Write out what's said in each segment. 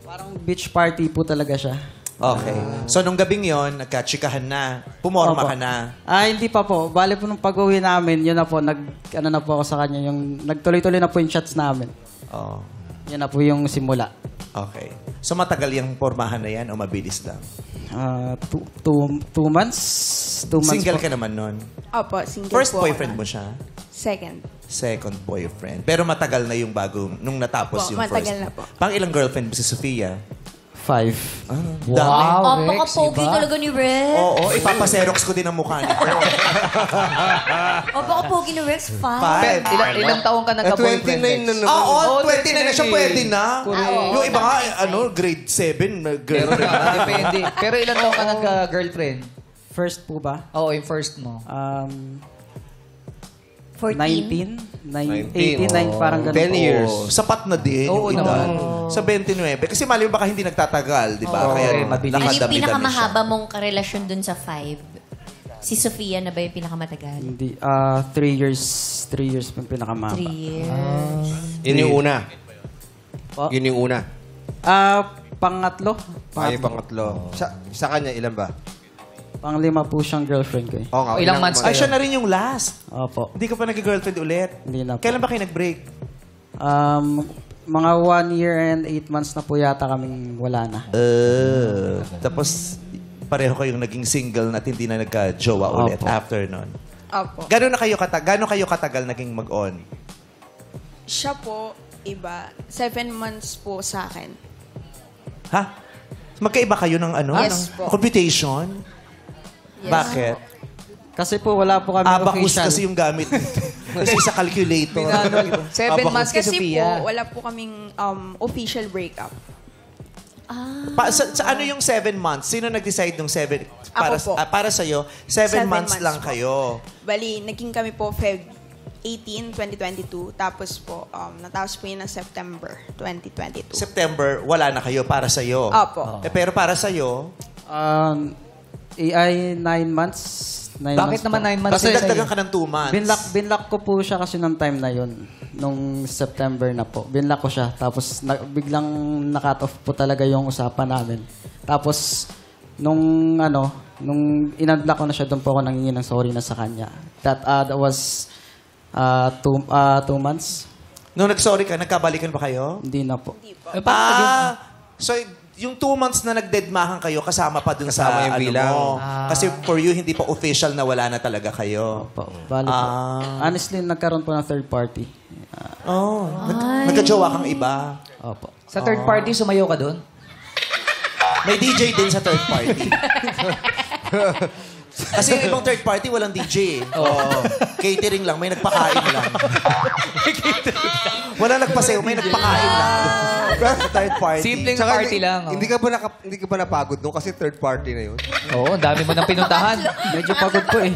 Parang beach party po talaga siya. Okay. So, nung gabing yon, nagkatsikahan na. Pumorma ka na. Hindi pa po. Bale po nung pag-uwi namin, yun na po, ano na po ako sa kanya, yung nagtuloy-tuloy na po yung shots namin. Oh. Yun na po yung simula. Okay. So, matagal yung pormahan na yan o mabilis lang? 2 months. 2 months Single po. ka naman nun? Opo, single First po boyfriend ako. mo siya? Second Boyfriend. Pero matagal na yung bago, nung natapos Opo, yung first. matagal na po. Pang ilang girlfriend mo si Sofia? 5. Dami. Paka-pogi talaga ni Rex. Oo, ipapaserox ko din ang mukha nito. Paka-pogi ni Rex. 5. Ilang taong ka nagka-boyfriend? 29 na naman. Oo, 29 na siya, pwede na. Correct. Yung iba nga, grade 7, girlfriend na. Depende. Pero ilang taong ka nagka-girlfriend? First po ba? Oo, yung first mo. 14. 19? 18, 9, parang ganun 10 po. years. Oo, sapat na din Oo yung edad. naman. Sa 29. Kasi mali baka hindi nagtatagal, di ba? Kaya mabilis. Ano yung nakadami-dami pinakamahaba siya. mong karelasyon dun sa 5? Si Sofia na ba yung pinakamatagal? Hindi, 3 years. 3 years po yung pinakamahaba. 3 years. Yun yung una. Po? Yun yung una. Pangatlo. Yung pangatlo. Sa kanya, ilan ba? Panglima po siyang girlfriend ko eh. Oo nga. Ilang months Ay, siya na rin yung last. Opo. Hindi ka pa nag-girlfriend ulit. Hindi na po. Kailan ba kayo nag-break? Mga 1 year and 8 months na po yata kaming wala na. Tapos, pareho kayong naging single at hindi na nagka-jowa ulit Opo. after nun. Opo. Gano'n kayo katagal naging mag-on? Siya po, iba. 7 months po sa akin. Ha? Magkaiba kayo ng ano? Yes po. Computation? Yes. Bakit? Kasi po wala po kami Abacus official. kasi yung gamit. Kasi sa calculator. 7 months kay Kasi Sophia. po, wala po kaming official breakup. Sa ano yung 7 months? Sino nag-decide ng 7? Ako po. Para sa'yo, 7 7 months months lang po. kayo. Bali, naging kami po Feb 18, 2022. Tapos po, natapos po yun ng September 2022. September, wala na kayo para sa'yo. Opo. Pero para sa'yo, AI 9 months. 9 Bakit months naman po. 9 months? kasi dagdagan ka ng 2 months. Binlock ko po siya kasi nung time na yun. Nung September na po. Binlock ko siya. Tapos biglang na-cut off po talaga yung usapan namin. Tapos, nung in-unblock ko na siya, doon po ako nangingi ng sorry na sa kanya. That was 2 months. Nung nag-sorry ka, nagkabalikan ba kayo? Hindi na po. So yung 2 months na nagdedmahan kayo, kasama pa dun Kasama sa yung bilang. mo. Kasi for you, hindi pa official na wala na talaga kayo. Po. Bali po. Honestly, nagkaroon po ng third party. Nagka-jowa kang iba. Opo. Sa third party, sumayaw ka doon? May DJ din sa third party. Kasi yung ibang third party, walang DJ. Catering lang, may nagpakain lang. Wala nagpasayo, may nagpakain lang. Third party. Simpleng Tsaka party lang. Hindi ka ba napagod nung kasi third party na yun? Oo, ang dami mo nang pinuntahan. Medyo pagod po eh.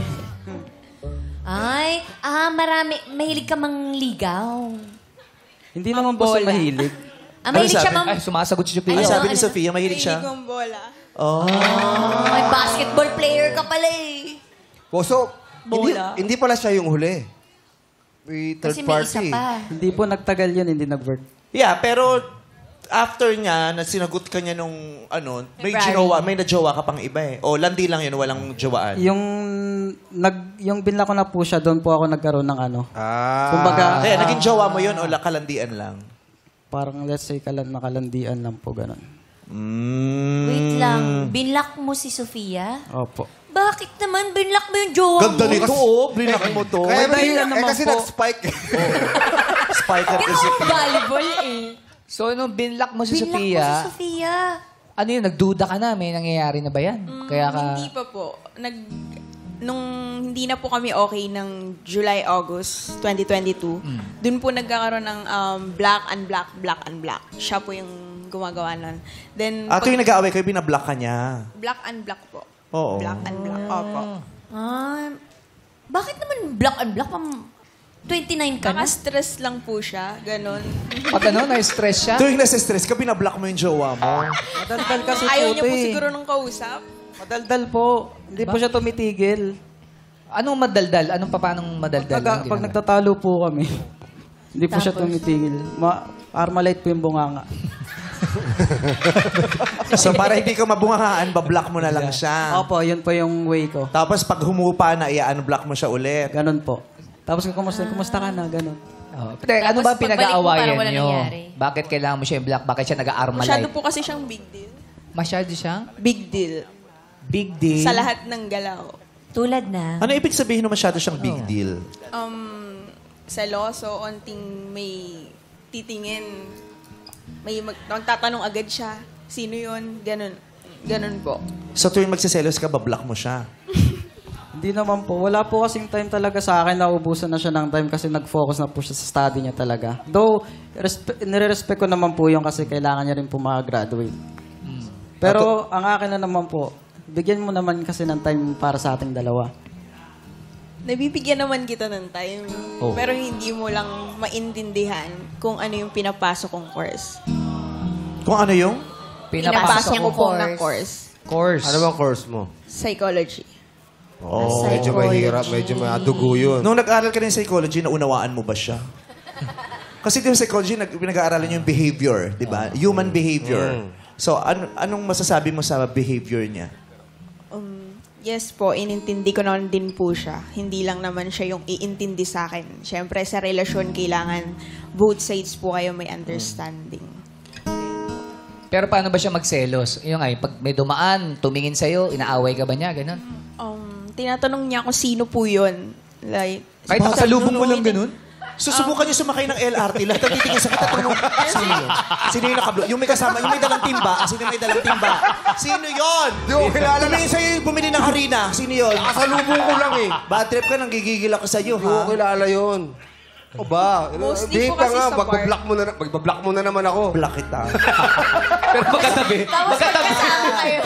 Mahilig ka mangligaw. Hindi naman po siya mahilig. Mahilig siya sabi? Ay, sumasagot si Sophia. Ano sabi ni ano? Sofia? Mahilig siya? Hindi kong bola. May basketball player ka pala eh. So, Bola. hindi pala siya yung huli. May third Kasi may isa party. pa. Hindi po nagtagal yun, hindi nag-work. Yeah, pero after niya, na sinagot ka niya nung may najowa ka pang iba eh. O landi lang yun, walang jowaan. Yung binla ko na po siya, doon po ako nagkaroon ng Kumbaga, Kaya naging jowa mo yun o kalandian lang? parang let's say nakalandian lang po, ganun. Wait lang. Binlock mo si Sofia? Opo. Bakit naman binlock mo yung jowa Ganda mo? nito, blinak mo to. Kaya dahilan naman kasi po. nag-spike. Spiker kasi. Volleyball eh. So, nung binlock mo si Binlock mo si Sophia, Sofia. ano yun, nagduda ka na, may nangyayari na ba yan? Kaya ka... Hindi pa po. Nung hindi na po kami okay ng July, August 2022, dun po nagkakaroon ng black and black. Siya po yung gumagawa nun. Then, Tuwing nag-aaway kayo, binablock ka niya. black and black po. Oo. Black and black. Opo. Bakit naman black and black? 29 ka na? Naka-stress lang po siya. Ganon. Pag ano, na-stress siya? Tuwing nasa-stress ka, binablock mo yung jowa mo. Madaldal kasi Ayaw niya po eh. siguro nung kausap. Madaldal po. Hindi po siya tumitigil. Anong madaldal? Anong papanong madaldal? Pag nagtatalo po kami, hindi po siya tumitigil. Armalite po yung bunganga. So para hindi ka mabungahaan, bablock mo na lang siya. Opo, yun po yung way ko. Tapos pag humupa na, i-unblock mo siya ulit. Ganun po. Tapos kumusta ka na, ganun. Oh. Pero ano Tapos ba pagbalik mo, parang pinag-aawayan wala nyo? nangyari. Bakit kailangan mo siya i-block? Bakit siya Masyado nag-Armalite? po kasi siyang big deal. Masyado siyang? Big deal. Big deal. Sa lahat ng galaw. Tulad na. Ano ibig sabihin na masyado siyang big deal? Seloso, onting may titingin. May magtatanong agad siya. Sino yun? Ganun. Ganun po. So tuwing magsiselos ka, bablock mo siya. Hindi naman po. Wala po kasing time talaga sa akin. Naubusan na siya ng time kasi nag-focus na po siya sa study niya talaga. Though, nire-respect ko naman po yun kasi kailangan niya rin po makagraduate. Pero ang akin na naman po, bigyan mo naman kasi ng time para sa ating dalawa. Nabibigyan naman kita ng time. Pero hindi mo lang maintindihan kung ano yung pinapasok kong course. Kung ano yung? Pinapasok ko ko na course. Course. Ano bang course mo? Psychology. Oh, medyo mahirap, medyo madugo yun. Nung nag-aaral ka ng psychology, naunawaan mo ba siya? Kasi di ba psychology, pinag-aaralan niyo yung behavior, di ba? Human behavior. So, anong masasabi mo sa behavior niya? Yes po, inintindi ko naman din po siya. Hindi lang naman siya yung iintindi sa akin. Siyempre, sa relasyon, kailangan both sides po kayo may understanding. Pero paano ba siya magselos? Yung ay, pag may dumaan, tumingin sa'yo, inaaway ka ba niya? Ganon. Tinatanong niya kung sino po yun. Like, Kahit nakasalubong mo lang ganon? Susubukan niyo sumakay ng LRT, lahat ang titingin sa kita. Sino yun? Sino yung nakablo? Yung may kasama, yung may dalang timba. Sino may dalang timba? Sino yun? Di ko kilala na. Tumingin sa'yo yung bumili ng harina. Sino yun? Nakasalubong ko lang eh. Bad trip ka, nang gigigil ako sa'yo, Di ko ha? kilala yun. O ba? Mostly Di po pa kasi nga, sa bar. magbablock mo na naman ako. Block kita. Pero magkatabi. Tapos magkasama kayo.